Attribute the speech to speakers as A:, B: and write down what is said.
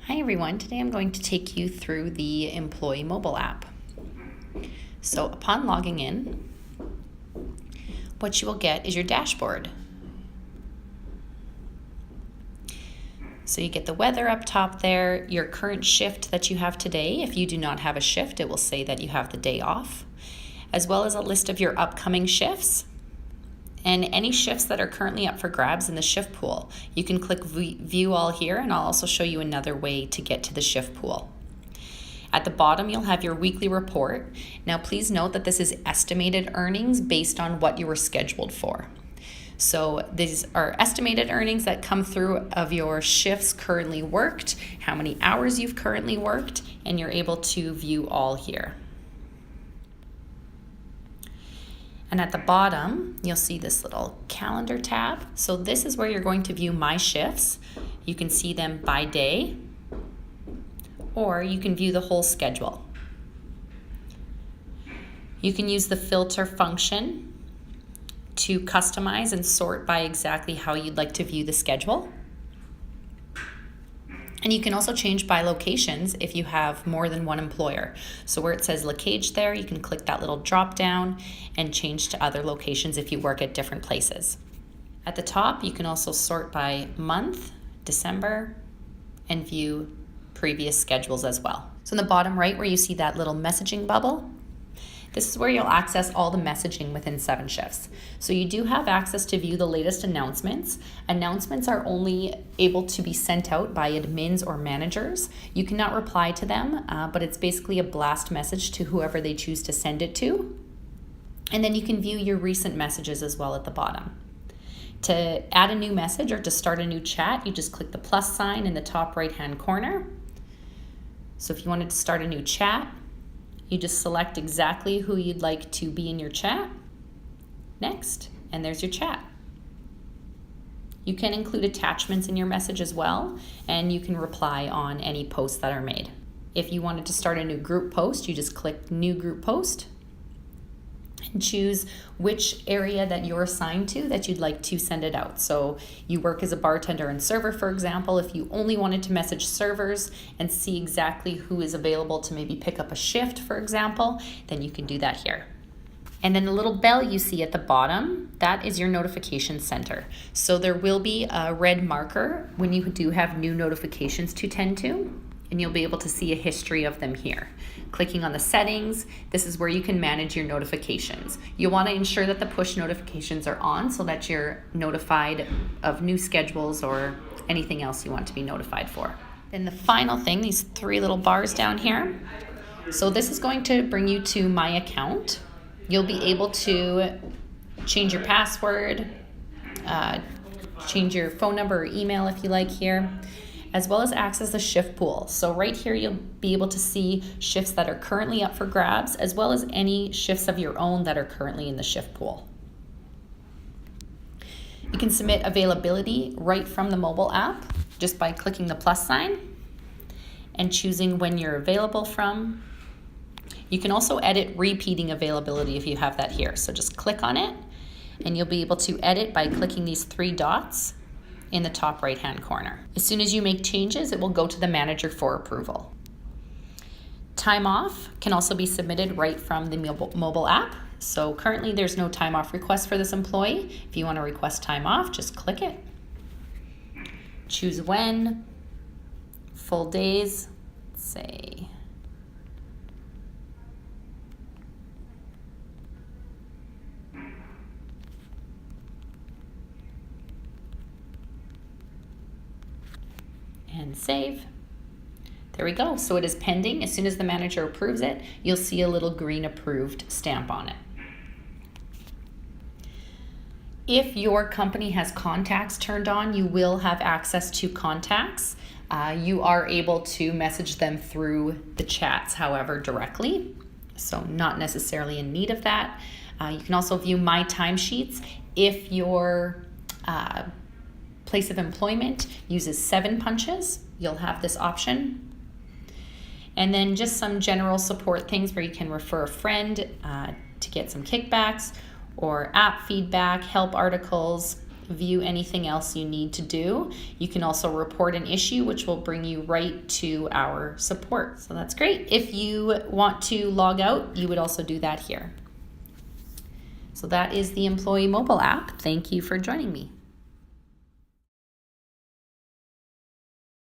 A: Hi everyone, today I'm going to take you through the employee mobile app. So upon logging in, what you will get is your dashboard. So you get the weather up top there, your current shift that you have today. If you do not have a shift, it will say that you have the day off, as well as a list of your upcoming shifts and any shifts that are currently up for grabs in the shift pool. You can click view all here, and I'll also show you another way to get to the shift pool. At the bottom, you'll have your weekly report. Now please note that this is estimated earnings based on what you were scheduled for. So these are estimated earnings that come through of your shifts currently worked, how many hours you've currently worked, and you're able to view all here. And at the bottom, you'll see this little calendar tab. So this is where you're going to view my shifts. You can see them by day, or you can view the whole schedule. You can use the filter function to customize and sort by exactly how you'd like to view the schedule. And you can also change by locations if you have more than one employer. So where it says locage there, you can click that little drop down and change to other locations if you work at different places. At the top, you can also sort by month, December, and view previous schedules as well. So in the bottom right where you see that little messaging bubble, this is where you'll access all the messaging within 7shifts. So you do have access to view the latest announcements. Announcements are only able to be sent out by admins or managers. You cannot reply to them, but it's basically a blast message to whoever they choose to send it to. And then you can view your recent messages as well at the bottom. To add a new message or to start a new chat, you just click the plus sign in the top right-hand corner. So if you wanted to start a new chat, you just select exactly who you'd like to be in your chat. Next, and there's your chat. You can include attachments in your message as well, and you can reply on any posts that are made. If you wanted to start a new group post, you just click New Group Post and choose which area that you're assigned to that you'd like to send it out. So you work as a bartender and server, for example. If you only wanted to message servers and see exactly who is available to maybe pick up a shift, for example, then you can do that here. And then the little bell you see at the bottom, that is your notification center. So there will be a red marker when you do have new notifications to tend to, and you'll be able to see a history of them here. Clicking on the settings, this is where you can manage your notifications. You want to ensure that the push notifications are on so that you're notified of new schedules or anything else you want to be notified for. Then the final thing, these three little bars down here. So this is going to bring you to My Account. You'll be able to change your password, change your phone number or email if you like here, as well as access the shift pool. So right here, you'll be able to see shifts that are currently up for grabs, as well as any shifts of your own that are currently in the shift pool. You can submit availability right from the mobile app just by clicking the plus sign and choosing when you're available from. You can also edit repeating availability if you have that here. So just click on it and you'll be able to edit by clicking these three dots in the top right-hand corner. As soon as you make changes, it will go to the manager for approval. Time off can also be submitted right from the mobile app. So currently there's no time off request for this employee. If you want to request time off, just click it. Choose when, full days, let's say and save. There we go. So it is pending. As soon as the manager approves it, you'll see a little green approved stamp on it. If your company has contacts turned on, you will have access to contacts. You are able to message them through the chats, however, directly. So not necessarily in need of that. You can also view my timesheets if your place of employment uses 7 punches. You'll have this option. And then just some general support things where you can refer a friend to get some kickbacks, or app feedback, help articles, view anything else you need to do. You can also report an issue, which will bring you right to our support. So that's great. If you want to log out, you would also do that here. So that is the Employee Mobile app. Thank you for joining me.